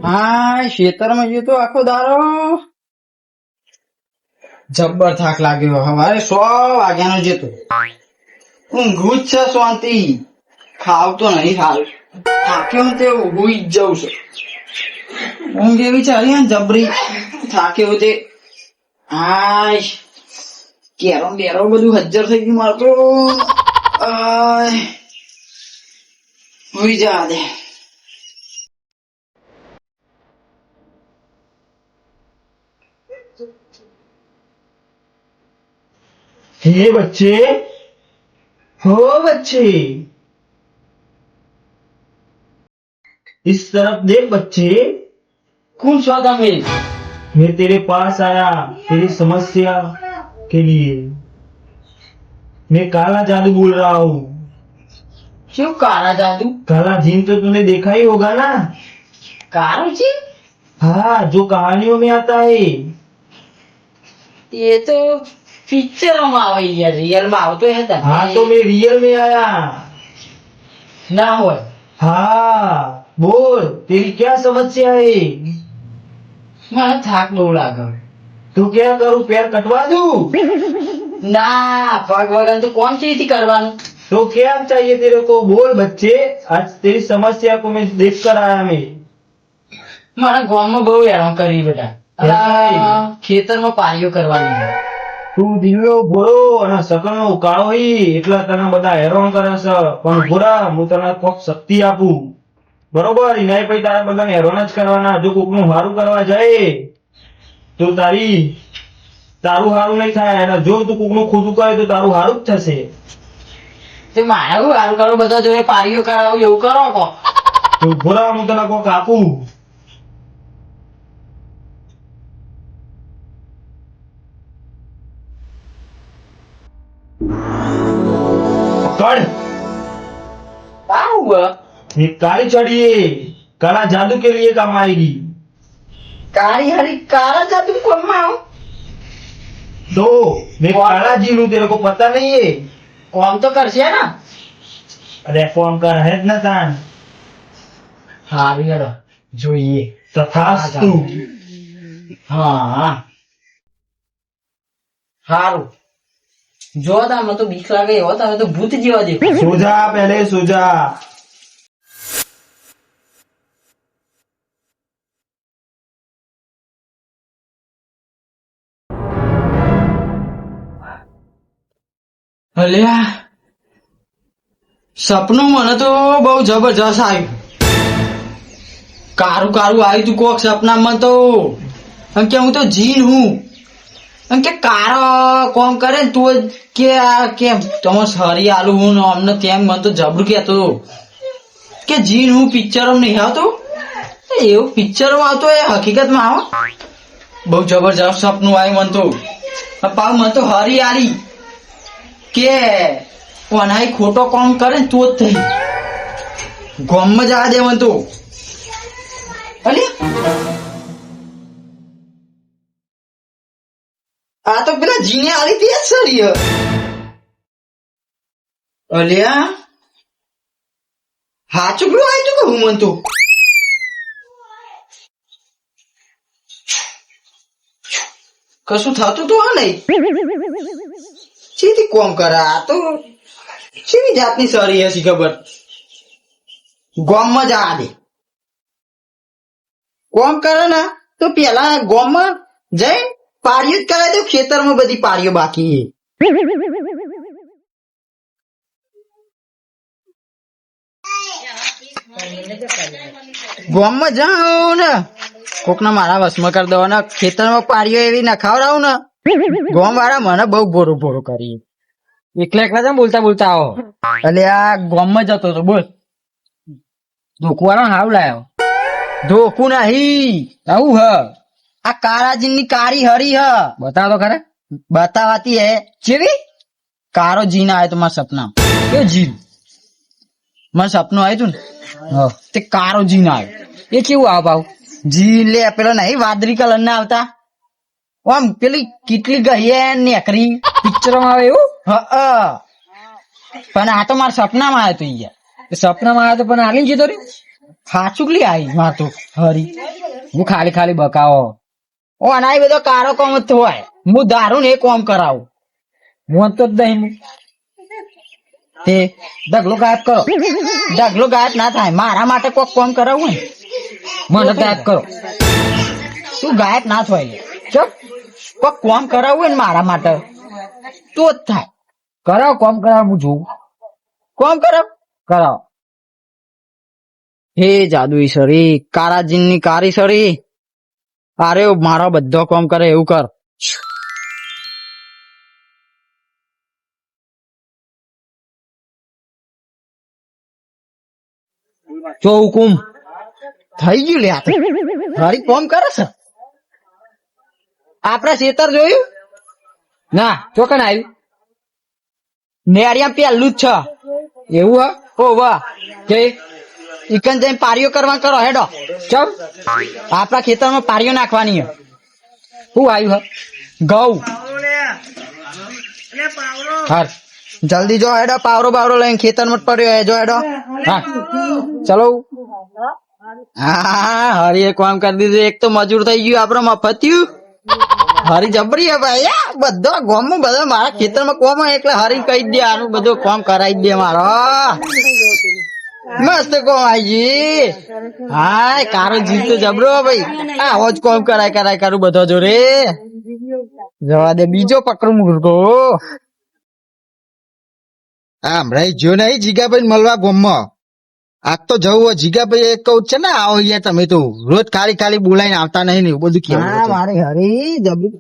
હા ખેતરમાં ગયો તો આખો દારો જબ્બર થાક લાગ્યો. હવારે 100 વાગ્યાનો જતો. ઊંઘું જ છે શાંતિ. ખાવતો નહીં હાલ. થાક્યો હું તે ઊંઘી જ જવું છે. ઊંઘ એવી ચાલી ને જબરી. થાક્યો તે હાય કેરો બેરો બધું હજ્જર થઈ ગયું મારે તો. હુઈ જા દે. हे बच्चे, हो बच्चे, इस तरफ देख बच्चे। कौन स्वाद में मैं तेरे पास आया तेरी समस्या के लिए। मैं काला जादू बोल रहा हूँ। क्यों काला जादू? काला जीन तो तूने देखा ही होगा ना। काला जी? हाँ, जो कहानियों में आता है। ये तो पिक्चर में आवे यार, रियल में आवतो है था। हाँ तो मैं रियल में आया। ना हो। हाँ बोल, तेरी क्या समस्या है? મને થાક બહુ લાગે. तो क्या करूँ, पैर कटवा दूँ? ના પગ વગર તો કોણ ચીથી કરવાનું. तो क्या चाहिए तेरे को, बोल बच्चे। आज तेरी समस्या को मैं देख कर आया मैं। મારા ગામમાં બહુ હેરાન કરી બેટા. ખેતરમાં પારીઓ કરવાની. તું દિવ્યો ભોળો અને સકળનો કાળો ઈ એટલા તને બધા હેરાન કરે છે. પણ ભોળા હું તને કોક શક્તિ આપું, બરોબર? એના પછી તારે બધાને હેરાન જ કરવાના. જો કોકનું હારું કરવા જાય તો તારું હારું નહીં થાય, અને જો તું કોકનું ખોટું કરે તો તારું હારું જ થશે. તે મારે હું હારું કરું, બધા જોડે પારીઓ કરાવું એવું કરો કો. તો ભોળા હું તને કોક આપું. पकड़। સારું હે. ये काली छड़ी है, काला जादू के लिए काम आएगी। કાળી હરી કાળા જાદુ કોમાં આવું. तो मैं काला जी हूँ, तेरे को पता नहीं है? કોમ તો કરશે ને. अरे फोन कर है ना तान। હારું હેડો જોઈએ. तथास्तु। હા હારું. જો તમે તો બીક લાગે એવો, તમે તો ભૂત જેવા દેખો. सो जा, पहले सो जा। અલ્યા સપનું મને તો બહુ જબરજસ્ત આવ્યું. કારું કારું આવ્યું તું કોક સપનામાં તો. એમ કે હું તો જીન હું. એમ કે કારો કોમ કરે ને તું કે આ કેમ તમે સરી આલુ હું ને અમને તેમ મને તો જબરું કહેતો કે જીન હું પિક્ચરો નહીં આવતો. એવું પિક્ચરો આવતો એ હકીકતમાં આવો. બહુ જબરજસ્ત સપનું આવ્યું મને તો. પાવ મને તો હરી આલી કે કોનાય ખોટો કામ કરે ને તો જ થઈ ગોમમાં જવા દે મને તો. અલે આ તો પેલા જીને આલી તે સરી. અલ્યા હાચું પેલું આવ્યું તું કહું મને તો. કશું થતું તો હા નહીં. ચીથી કોમ કરે આ તો. ચીની જાતની સરી હશે ખબર. ગોમમાં જવા દે. કોમ કરે ને તો પેલા ગોમમાં જઈ પારીઓ જ કરાવી દો. ખેતરમાં બધી પારીઓ બાકી છે. ગોમમાં જાઉં ને કોકના મારા વસમાં કરી દો ને ખેતરમાં પારીઓ એવી નખાવડાવું ને ગોમ વાળા મને બહુ ભોરું ભોરું કરી. એકલા એકલા જ બોલતા બોલતા આવો. એટલે આ ગોમમાં જતો હતો બોલ. ધોકું વાળા હાવ લાયો. ધોકું નહીં આવું હ. આ કાળાજી ની કાળી હરી હ. બતાવો તો ખરે. બતાવાતી હે ચેવી. કારો જીન આવ્યો તો મારા સપના. કયો જીન? મારા સપનું આવ્યું તું ને તે કારો જીન આવ્યો. એ કેવું આવ ભાવ જીન લે પેલો નહીં વાદળી કલર ના આવતા આમ પેલી કેટલી ગઈ નેકરી પિક્ચરોમાં આવે એવું. પણ આ તો મારા સપનામાં આવ્યો તો યાર. સપનામાં આવ્યો તો પણ આલીને જતો રહ્યો. સાચું લી આવી માં તો હરી હું ખાલી ખાલી બકાવો ઓ અનાય બધો કારો કોમ જ હોય હું દારૂ ને એ કોમ કરાવું હું તો જ નહીં તે ઢગલો ગાયબ કરો ઢગલો ગાયબ ના થાય મારા માટે કોક કોમ કરાવવું ને મને ગાયબ કરો તું ગાયબ ના થાય ચપ કોક કોમ કરાવવું ને મારા માટે તો જ થાય કરાવ કોમ કરાવ હું જોઉં કોમ કરાવ હે જાદુ ઈશ્વરી કારાજીનની કારીસરી અરે મારો બધો કોમ કરે એવું કર જો હુકુમ થઈ ગયું લે આ તો. હરી કોમ કરે છે આપડે ખેતર જોયું ના ચોકન આવ્યું નેરિયા પેલું જ છે એવું હ ઓ વાહ કે ઈકન જઈને પારીઓ કરવા કરો હેડો ચમ આપડા ખેતરમાં પારીઓ નાખવાની હે શું આવ્યું હ ઘઉં હા જલ્દી જો હેડો પાવરો બાવરો લઈને ખેતરમાં જ પડ્યો હે જો હેડો હા ચલો હા હરી એક કામ કરી દીધું એક તો મજૂર થઈ ગયું આપડે મફત્યું હરી જબરી હે ભાઈ બધો ગોમ બધો મારા ખેતરમાં કોમ હોય એટલે હરી કહી દે આનું બધું કામ કરાવી દે મારો મસ્ત કોમ આઈ હા કારો જીવ તો જબરો ભાઈ આવો જ કોમ કરાય કરું બધો જોડે જવા દે બીજો પકડું મુર્ગો આમ રહી જો નહીં જીગાભાઈ મળવા ગોમમાં આજ તો જવું જીગાભાઈ એક કહું છે ને આવો યાર તમે તો રોજ ખાલી ખાલી બોલાઈને આવતા નહીં ને એવું બધું હા કેવું મારે હરી જબરી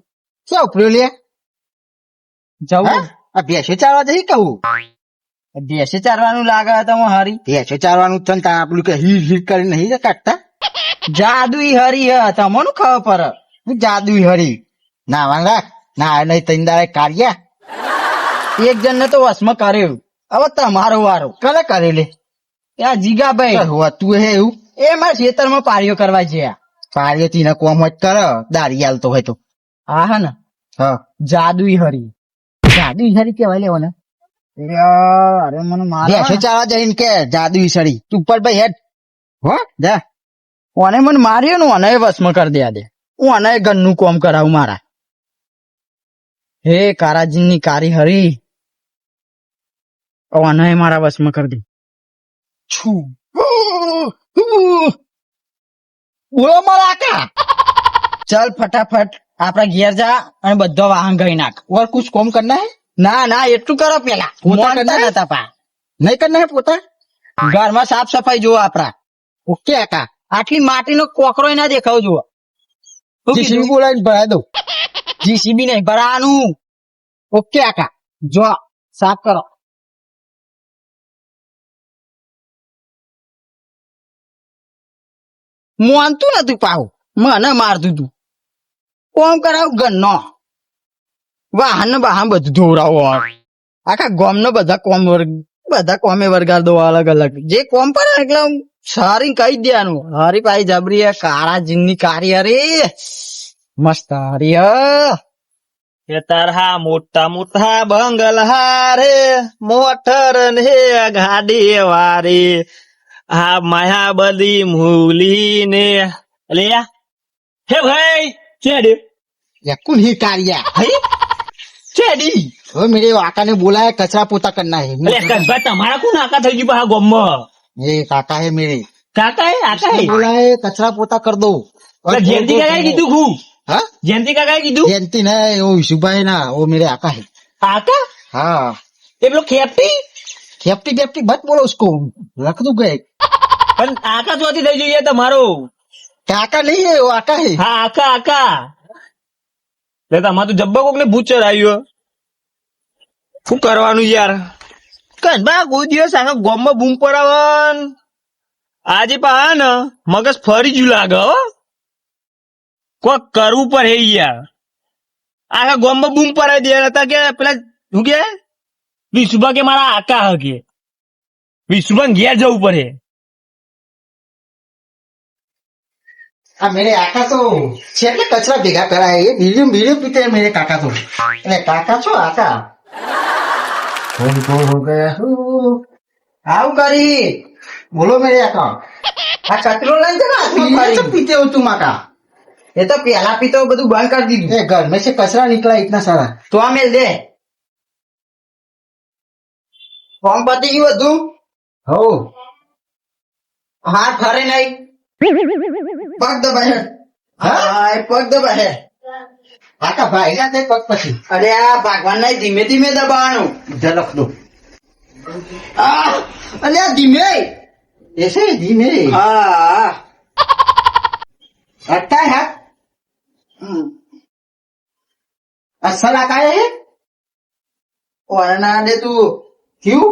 શું ઉપર્યો લે જવું આ ભેંસો ચારવા જઈ કહું દેશે ચારવાનું લાગે તમે હરી ભેંસો ચારવાનું છે ને ત્યાં આપણું કે હીર હીર કરીને નહીં કાઢતા જાદુઈ હરી હે તમને ખબર પડે હું જાદુ હરી ના વાંગા ના નહીં તૈન દાડે કાઢ્યા એક જણ ને તો વસમાં કર્યું હવે તમારો વારો કલે કરે લે ત્યાં જીગાભાઈ તું હે એવું એ મારા ખેતરમાં પારીઓ કરવા છે પાડ્યો ને કોમ જ કર દારી હાલતો હોય તો હા હા ને હા જાદુઈ હરી કેવાય લેવો ને અરે મને ભેંસો મારે ચારવા જઈને કે જાદુ સડી તું ઉપર ભાઈ હેડ હો જા ઓને મને માર્યો ને ઓને વસમાં કરી દે હું ઓને ઘરનું કોમ કરાવું મારા હે કારાજીની કારી હરી ઓને મારા વસમાં કરી દે છું બોલો મારા આકા ચાલ ફટાફટ આપડા ઘેર જા અને બધો વાહન ગઈ નાખ और कुछ कम करना है ના એટલું કરો પેલા પોતા મોનતા કરના? નતા પા नहीं करना है पोता ઘરમાં સાફ સફાઈ જુઓ આપડા ओके आका આટલી માટીનો કોકરો ના देखाव જુઓ जीसीबी बोला भरा दो જીસીબી નહીં ભરાવાનું ओके आका જો સાફ કરો મોનતું નતું પાહું મને મારતું તું કોમ કરાવું ઘરનો વાહન ને વાહન બધું ધોવરાવો આખા ગોમ નો બધા કોમે વર્ગાર દો અલગ અલગ જે કોમ પર એટલે સારી કહી દેવાનું હરી પાઈ જબરી કાળા જીનની કારી હરી મસ્ત હરી તારા મોટા મોટા બંગલા રે મોટર ને ગાડી વારી આ માયા બધી મૂલી ને અલે હે ભાઈ ચેડ या कुल ही कारिया હઈ ચેડી तो मेरे आका ने बोला है कचरा पोता करना है અલે કસબા તમારા કોણ આકા થઈ ગયું બા ગોમમાં ये काका है मेरे કાકા હે આકા उसने હે बोला है कचरा पोता कर दो અલે જયંતી કાકાએ કીધું ખું हाँ જયંતી કાકાએ કીધું जयंती नहीं वो सुबह है ना वो मेरे आका है આકા हाँ એ પેલો ખેપટી खेपटी डेपटी मत बोलो उसको रख दू गए પણ આકા ચોથી થઈ જોઈએ તમારો काका नहीं है वो आका है હા આકા આકા લે તમાર તો જબ્બા કોક ને ભૂત ચડાવ્યો શું કરવાનું યાર કસબા કોઈ દિવસ આખા ગોમમાં બૂમ પડાવન આજે પા ને મગજ ફરી ગયું લાગે હો કોક કરવું પડે યાર આખા ગોમમાં બૂમ પડાવી દે હતા કે પેલા શું કે વિશુભા કે મારા આકા હકે વિશુભા ઘેર જવું પડે हाँ मेरे आका तो छेले कचरा भेगा करा है ये वीडियो पीते हैं मेरे काका तो अरे काका छो आका આવું કરી बोलो मेरे आका આ કચરો લઈને છે ને હાથમાં पीने ફરી. से पीते हो तुम आका એ તો પેલા પીતો બધું બંધ કરી દીધું. ये घर में से कचरा निकला इतना सारा તો આ મેલ દે ફોર્મ પતી ગયું બધું. हो હાથ ફરે નહીં. પગ દબાય. હા? હા એ પગ દબાય. आका भाई ना थे पग पछी અરે આ ભાગવાન નહીં, ધીમે ધીમે દબાવવાનું. झलक दो આ અરે આ ધીમે. ऐसे धीमे હા अट्टा है हाथ હમ. असल आका है ઓના દે તું. क्यों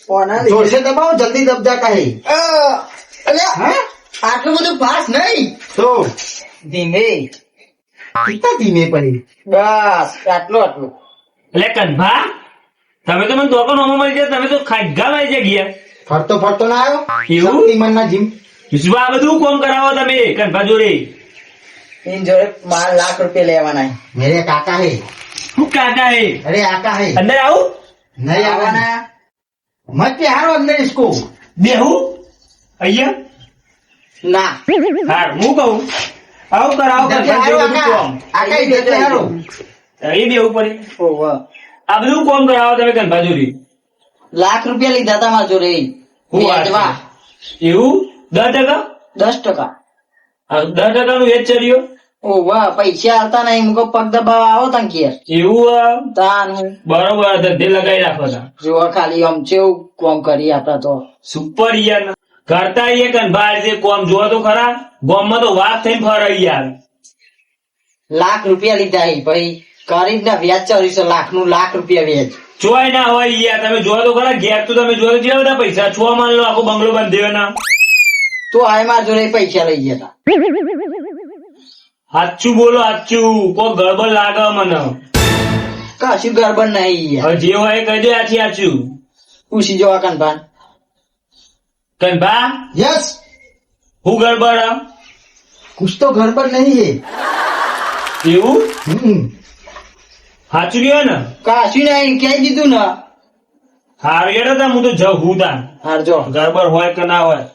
ઓના जोर से दबाओ जल्दी दब जाता है અરે हाँ? આટલું બધું ફાસ્ટ નહીં. तो ધીમે. कितना धीमे पड़ी બસ આટલું આટલું. એટલે કનભા તમે તો મને ધોકો નોમો મળી જાય, તમે તો ખાગા વાઈ જાય ગયા. फरतो फरतो ना आयो क्यों? सब निमन ना जिम વિશ્વા આ બધું કોમ કરાવો તમે કનભા જોડે. એની જોડે 12 લાખ રૂપિયા લેવાના. मेरे काका है હું કાકા હે अरे आका है અંદર આવું नहीं आवाना આવવાના. मत बिहारो अंदर इसको બેહું અહીંયા. ના હાર હું કહું આવું કરાવો जल्दी કનભા हारो જોડે બધું आका કોમ. आका इधर से हारो એ બેહું પડે. ઓહો. આ બધું કોમ કરાવો તમે કનભા જોડે. લાખ રૂપિયા લીધા તા મારા જોડે. હું વાત વ્યાજવા. એવું 10%? 10%. આ 10% નું વેચ ચડ્યો ઓહો પૈસા આવતા નહીં. મુકો પગ દબાવવા આવો તને ઘેર. એવું તાનું બરોબર ધંધે લગાવી રાખો તા. જોવા ખાલી આમ કેવું કોમ કરી આપડા તો. સુપર યાર કરતા એ કનભા જે કોમ જોવો તો ખરા ગોમમાં તો વાત થઈને ફરે યાર. લાખ રૂપિયા લીધા હી ભાઈ. કરી જ ના વ્યાજ ચડ્યું છે. લાખ નું લાખ રૂપિયા વ્યાજ. ચોય ના હોય યાર તમે જોવો તો ખરા ઘેર તો તમે જોવો તો કેટલા બધા પૈસા છો માન લો આખો બંગલો બાંધ્યો ના. તો આ મારા જોડે પૈસા લઈ ગયા તા. સાચું બોલો સાચું કોઈ ગડબડ લાગે મને. કશું ગરબડ નહીં યાર. હવે જે હોય એ કહી દો આથી સાચું. પૂછી જોવા કનભાન. કનભા यस હું ગડબડ આ? कुछ तो गड़बड़ नहीं है એવું हम्म સાચું રહ્યો ને. કશું નહીં કહી દીધું ને. હારું યાર તા હું તો જઉં હું તા હારજો. ગડબડ હોય કે ના હોય.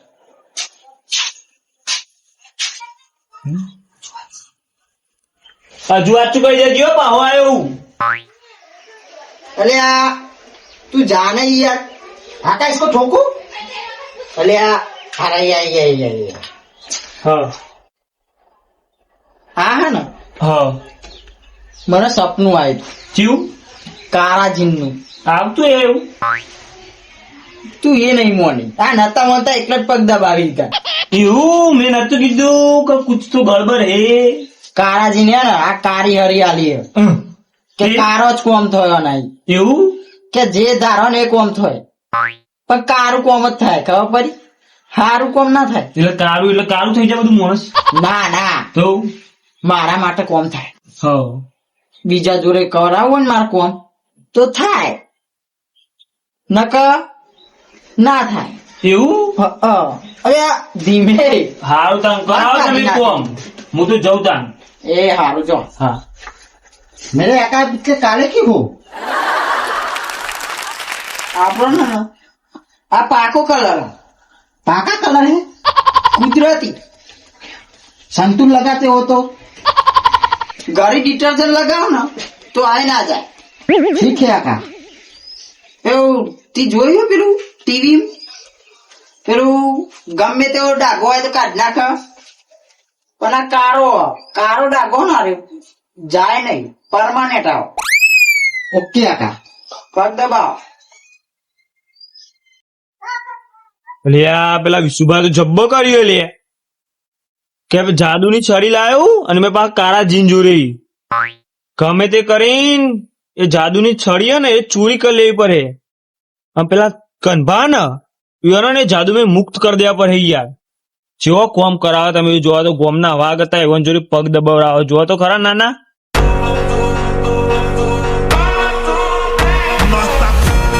હજુ સાચું કહી દેજો પાહો આવ્યો. અલે આ તું જાને યાર. आका इसको ठोको અલે આ અરે યાર. હા હા હા ને હા મને સપનું આવ્યું. ચીવું કારાજીનનું. આવતું એવું. તું એ નહીં મોની. આ નતા મોનતા એકલા જ પગ દબાવી દીધા. એવું મેં નતું કીધું કે કુછ તો ગડબડ હે. કારાજીને હે ને આ કારી હરિયાલી હે. કે કારો જ કોમ થયો નહીં. એવું કે જે ધારો ને એ કોમ થાય. પણ કારું કોમ જ થાય. ખબર પડી. સારું કોમ ના થાય. એટલે કારું થઈ જાય બધું માણસ ના ના તો. મારા માટે કોમ થાય. હા બીજા જોડે કરાવો ને મારે કોમ તો થાય. નકર ના થાય. એવું અરે આ ધીમે. હારું તાન કરાવો તમે કોમ હું તો જઉં તાન. એ હારું જો. હા मेरे आका के काले क्यों हो આપણો ને આ પાકો કલર पाका कलर है કુદરતી. संतूर लगाते हो तो ઘરે ડિટર્જન્ટ લગાવો ને તો આ ના જાય. ठीक है आका એવું તી જોયું પેલું ટીવી પેલું ગમે તેવો ડાઘો હોય તો કાઢ નાખ. પણ આ કારો ડાઘો ના રે જાય નહીં. પરમાનેન્ટ આવો. ओके आका પગ દબાવો. લ્યા પેલા વિશુભા તો જબ્બો કર્યો લે કે જાદુની છડી લાયો અને મેં પાછા કાળા જીન જોરી. ગમે તે કરીને એ જાદુની છડી હે ને એ ચોરી કરી લેવી પડે. આમ પેલા કનભા ને એને જાદુ મેં મુક્ત કરી દેવા પડે યાર. જેવો કોમ કરાવે તમે જોવા તો ગોમના વાઘ હતા એવન જોડે પગ દબાવડાવો જોવા તો ખરા નાના.